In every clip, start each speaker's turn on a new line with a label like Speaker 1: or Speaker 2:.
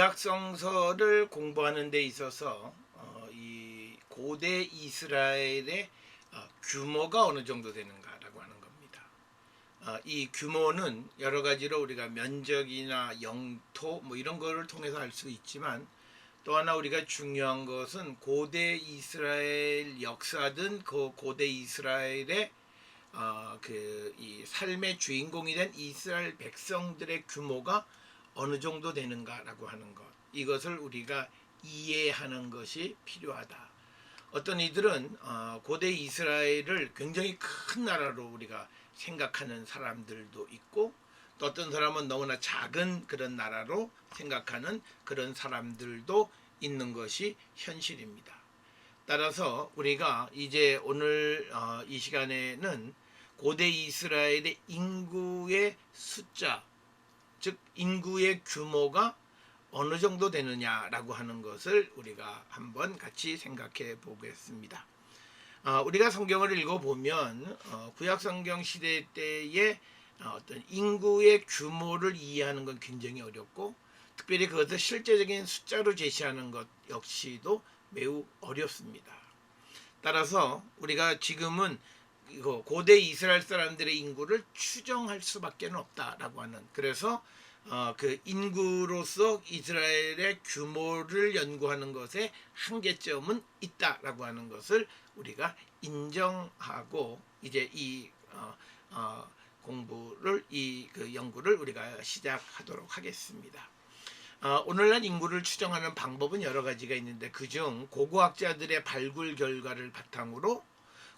Speaker 1: 구약성서를 공부하는 데 있어서 이 고대 이스라엘의 규모가 어느 정도 되는가라고 하는 겁니다. 이 규모는 여러 가지로 우리가 면적이나 영토 뭐 이런 거를 통해서 알 수 있지만, 또 하나 우리가 중요한 것은 고대 이스라엘 역사든 그 고대 이스라엘의 이 삶의 주인공이 된 이스라엘 백성들의 규모가 어느 정도 되는가라고 하는 것, 이것을 우리가 이해하는 것이 필요하다. 어떤 이들은 고대 이스라엘을 굉장히 큰 나라로 우리가 생각하는 사람들도 있고, 또 어떤 사람은 너무나 작은 그런 나라로 생각하는 그런 사람들도 있는 것이 현실입니다. 따라서 우리가 이제 오늘 이 시간에는 고대 이스라엘의 인구의 숫자, 즉 인구의 규모가 어느 정도 되느냐라고 하는 것을 우리가 한번 같이 생각해 보겠습니다. 우리가 성경을 읽어보면 구약성경 시대 때의 어떤 인구의 규모를 이해하는 건 굉장히 어렵고, 특별히 그것을 실제적인 숫자로 제시하는 것 역시도 매우 어렵습니다. 따라서 우리가 지금은 고대 이스라엘 사람들의 인구를 추정할 수밖에 없다라고 하는, 그래서 그 인구로서 이스라엘의 규모를 연구하는 것에 한계점은 있다라고 하는 것을 우리가 인정하고, 이제 이 공부를 그 연구를 우리가 시작하도록 하겠습니다. 오늘날 인구를 추정하는 방법은 여러 가지가 있는데, 그중 고고학자들의 발굴 결과를 바탕으로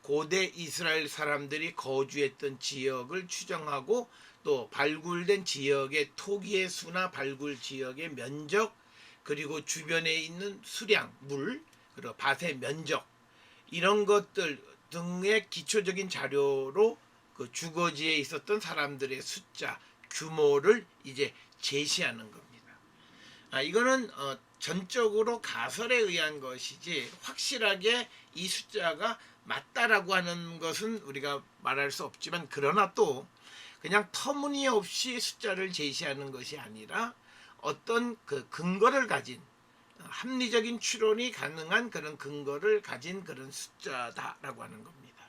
Speaker 1: 고대 이스라엘 사람들이 거주했던 지역을 추정하고, 또 발굴된 지역의 토기의 수나 발굴 지역의 면적, 그리고 주변에 있는 수량, 물, 그리고 밭의 면적, 이런 것들 등의 기초적인 자료로 그 주거지에 있었던 사람들의 숫자, 규모를 이제 제시하는 겁니다. 이거는 전적으로 가설에 의한 것이지 확실하게 이 숫자가 맞다라고 하는 것은 우리가 말할 수 없지만, 그러나 또 그냥 터무니없이 숫자를 제시하는 것이 아니라 어떤 그 근거를 가진, 합리적인 추론이 가능한 그런 근거를 가진 그런 숫자다라고 하는 겁니다.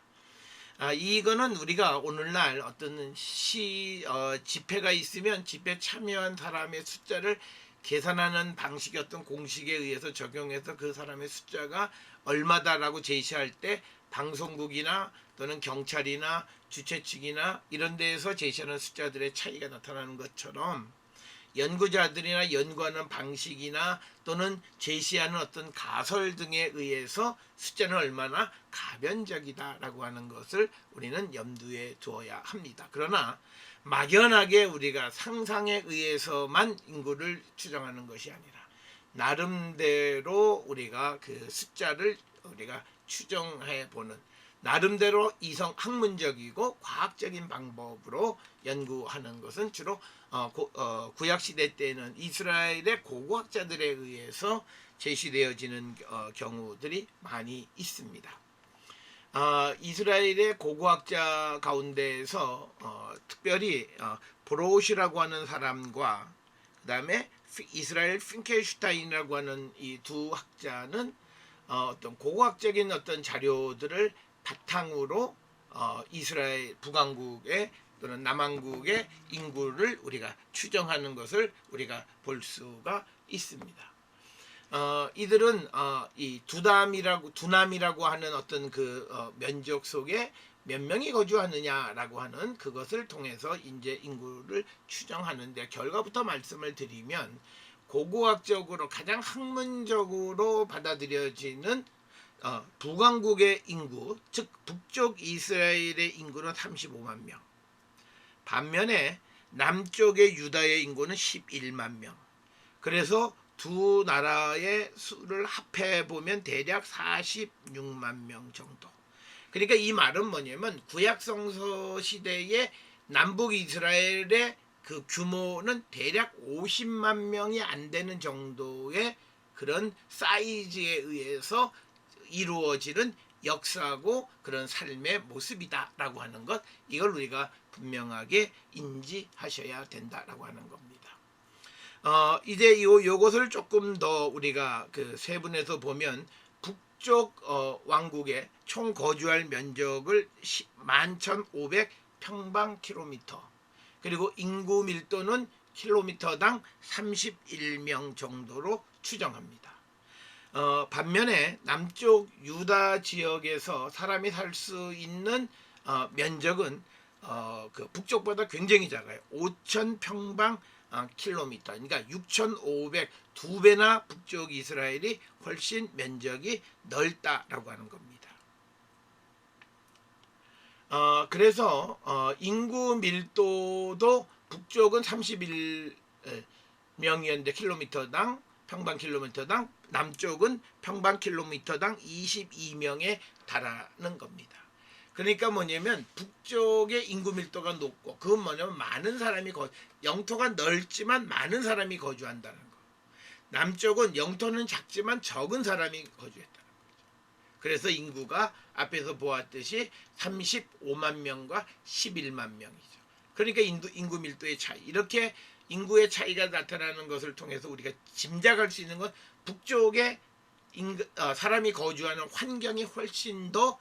Speaker 1: 이거는 우리가 오늘날 어떤 집회가 있으면 집회 참여한 사람의 숫자를 계산하는 방식의 어떤 공식에 의해서 적용해서 그 사람의 숫자가 얼마다라고 제시할 때, 방송국이나 또는 경찰이나 주최 측이나 이런 데에서 제시하는 숫자들의 차이가 나타나는 것처럼, 연구자들이나 연구하는 방식이나 또는 제시하는 어떤 가설 등에 의해서 숫자는 얼마나 가변적이다라고 하는 것을 우리는 염두에 두어야 합니다. 그러나 막연하게 우리가 상상에 의해서만 인구를 추정하는 것이 아니라, 나름대로 우리가 그 숫자를 우리가 추정해 보는, 나름대로 이성 학문적이고 과학적인 방법으로 연구하는 것은 주로 구약시대 때는 이스라엘의 고고학자들에 의해서 제시되어지는 경우들이 많이 있습니다. 이스라엘의 고고학자 가운데에서 특별히 브로시라고 하는 사람과 그 다음에 이스라엘 핑켈슈타인이라고 하는 이 두 학자는 어떤 고고학적인 어떤 자료들을 바탕으로 이스라엘 북왕국의 또는 남왕국의 인구를 우리가 추정하는 것을 우리가 볼 수가 있습니다. 이들은 이 두남이라고 하는 어떤 그 면적 속에 몇 명이 거주하느냐라고 하는 그것을 통해서 이제 인구를 추정하는데, 결과부터 말씀을 드리면 고고학적으로 가장 학문적으로 받아들여지는 북왕국의 인구, 즉 북쪽 이스라엘의 인구는 35만 명, 반면에 남쪽의 유다의 인구는 11만 명. 그래서 두 나라의 수를 합해보면 대략 46만 명 정도. 그러니까 이 말은 뭐냐면, 구약성서 시대의 남북 이스라엘의 그 규모는 대략 50만 명이 안 되는 정도의 그런 사이즈에 의해서 이루어지는 역사고 그런 삶의 모습이다라고 하는 것, 이걸 우리가 분명하게 인지하셔야 된다라고 하는 겁니다. 이제 요것을 조금 더 우리가 그 세분해서 보면 북쪽 왕국의 총 거주할 면적을 11,500 평방킬로미터, 그리고 인구 밀도는 킬로미터당 31명 정도로 추정합니다. 반면에 남쪽 유다 지역에서 사람이 살 수 있는 면적은 그 북쪽보다 굉장히 작아요. 5,000 평방 킬로미터, 그러니까 6,500, 두 배나 북쪽 이스라엘이 훨씬 면적이 넓다라고 하는 겁니다. 그래서 인구 밀도도 북쪽은 31명이었는데 킬로미터당, 평방 킬로미터당, 남쪽은 평방 킬로미터당 22명에 달하는 겁니다. 그러니까 뭐냐면 북쪽의 인구 밀도가 높고, 그건 뭐냐면 많은 사람이 영토가 넓지만 많은 사람이 거주한다는 거. 남쪽은 영토는 작지만 적은 사람이 거주했다는 거죠. 그래서 인구가 앞에서 보았듯이 35만 명과 11만 명이죠. 그러니까 인구 밀도의 차이, 이렇게 인구의 차이가 나타나는 것을 통해서 우리가 짐작할 수 있는 건 북쪽에 사람이 거주하는 환경이 훨씬 더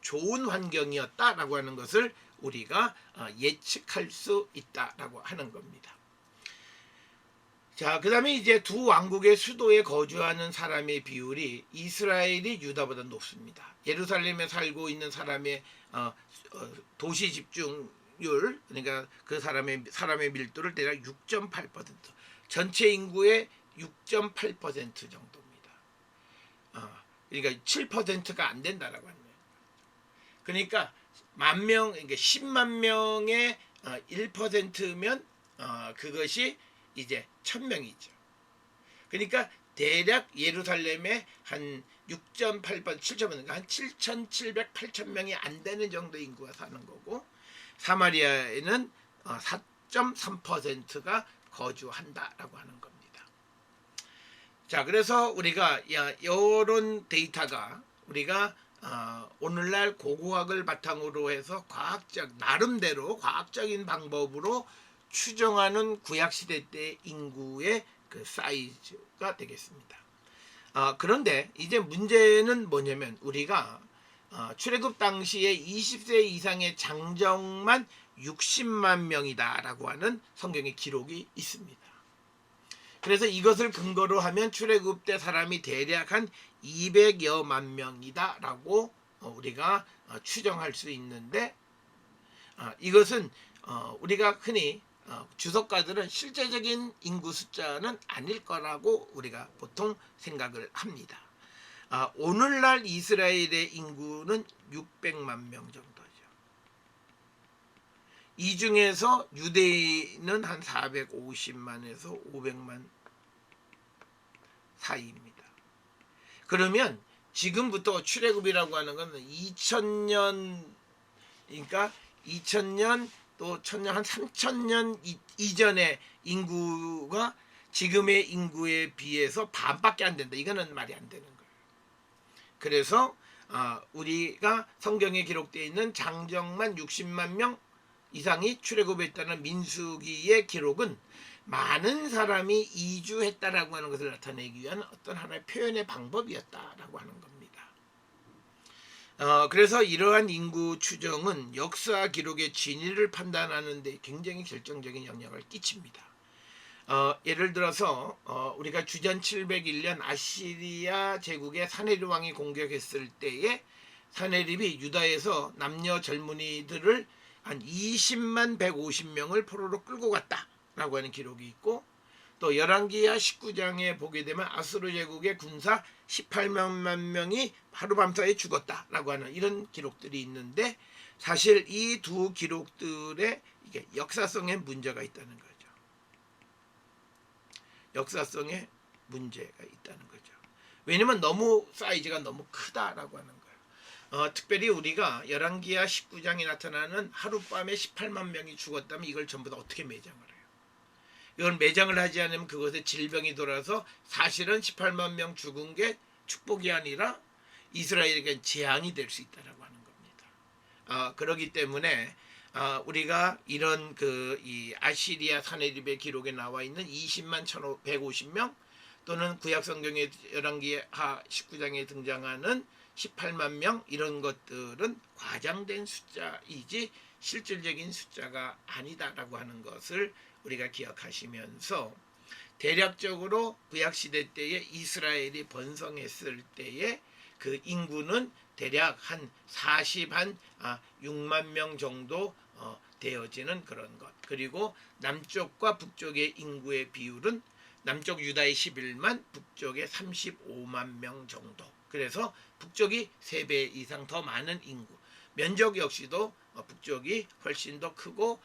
Speaker 1: 좋은 환경이었다라고 하는 것을 우리가 예측할 수 있다라고 하는 겁니다. 자, 그 다음에 이제 두 왕국의 수도에 거주하는 사람의 비율이 이스라엘이 유다보다 높습니다. 예루살렘에 살고 있는 사람의 도시 집중률, 그러니까 그 사람의 밀도를 대략 6.8%, 전체 인구의 6.8% 정도입니다. 그러니까 7%가 안 된다라고 합니다. 그러니까 그러니까 10만 명의 1%면 그것이 이제 1,000명이죠. 그러니까 대략 예루살렘에 한 6.8%, 7.5%, 한 7,700, 8,000명이 안 되는 정도 인구가 사는 거고, 사마리아에는 4.3%가 거주한다라고 하는 겁니다. 자, 그래서 우리가 이런 데이터가 우리가 오늘날 고고학을 바탕으로 해서 나름대로 과학적인 방법으로 추정하는 구약시대 때 인구의 그 사이즈가 되겠습니다. 그런데 이제 문제는 뭐냐면, 우리가 출애굽 당시에 20세 이상의 장정만 60만 명이다라고 하는 성경의 기록이 있습니다. 그래서 이것을 근거로 하면 출애굽 때 사람이 대략 한 200여만 명이다라고 우리가 추정할 수 있는데, 이것은 우리가 흔히 주석가들은 실제적인 인구 숫자는 아닐 거라고 우리가 보통 생각을 합니다. 오늘날 이스라엘의 인구는 600만 명 정도죠. 이 중에서 유대인은 한 450만에서 500만 사이입니다. 그러면 지금부터 출애굽이라고 하는 것은 2000년, 그러니까 2000년 또 1000년, 한 3000년 이전의 인구가 지금의 인구에 비해서 반밖에 안 된다. 이거는 말이 안 되는 거예요. 그래서 우리가 성경에 기록되어 있는 장정만 60만 명 이상이 출애굽했다는 민수기의 기록은 많은 사람이 이주했다라고 하는 것을 나타내기 위한 어떤 하나의 표현의 방법이었다라고 하는 겁니다. 그래서 이러한 인구 추정은 역사 기록의 진위를 판단하는 데 굉장히 결정적인 영향을 끼칩니다. 예를 들어서 우리가 주전 701년 아시리아 제국의 사네립 왕이 공격했을 때에 사네립이 유다에서 남녀 젊은이들을 한 20만 150명을 포로로 끌고 갔다라고 하는 기록이 있고, 또 열왕기하 19장에 보게 되면 아수르 제국의 군사 18만 명이 하루밤사이에 죽었다라고 하는 이런 기록들이 있는데, 사실 이 두 기록들에 이게 역사성에 문제가 있다는 거죠. 역사성에 문제가 있다는 거죠. 왜냐면 너무 사이즈가 너무 크다라고 하는 거예요. 특별히 우리가 열왕기하 19장에 나타나는 하룻밤에 18만 명이 죽었다면 이걸 전부 다 어떻게 매장을 해요? 이걸 매장을 하지 않으면 그것에 질병이 돌아서 사실은 18만 명 죽은 게 축복이 아니라 이스라엘에게 재앙이 될 수 있다라고 하는 겁니다. 그렇기 때문에 우리가 이런 이 아시리아 사내립의 기록에 나와 있는 20만 1,150명 또는 구약 성경의 열왕기하 19장에 등장하는 18만 명 이런 것들은 과장된 숫자이지 실질적인 숫자가 아니다라고 하는 것을 우리가 기억하시면서 대략적으로 구약시대 때에 이스라엘이 번성했을 때에 그 인구는 대략 한 6만 명 정도 되어지는 그런 것. 그리고 남쪽과 북쪽의 인구의 비율은 남쪽 유다의 11만, 북쪽의 35만 명 정도. 그래서 북쪽이 3배 이상 더 많은 인구. 면적 역시도 북쪽이 훨씬 더 크고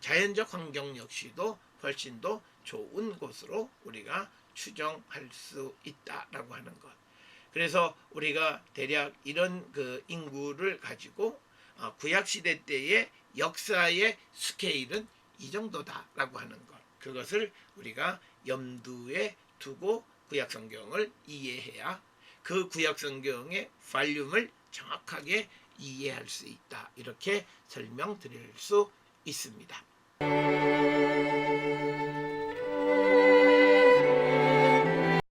Speaker 1: 자연적 환경 역시도 훨씬 더 좋은 곳으로 우리가 추정할 수 있다라고 하는 것. 그래서 우리가 대략 이런 인구를 가지고 구약 시대 때의 역사의 스케일은 이 정도다라고 하는 것. 그것을 우리가 염두에 두고 구약 성경을 이해해야 그 구약 성경의 발륨을 정확하게 이해할 수 있다. 이렇게 설명드릴 수 있습니다.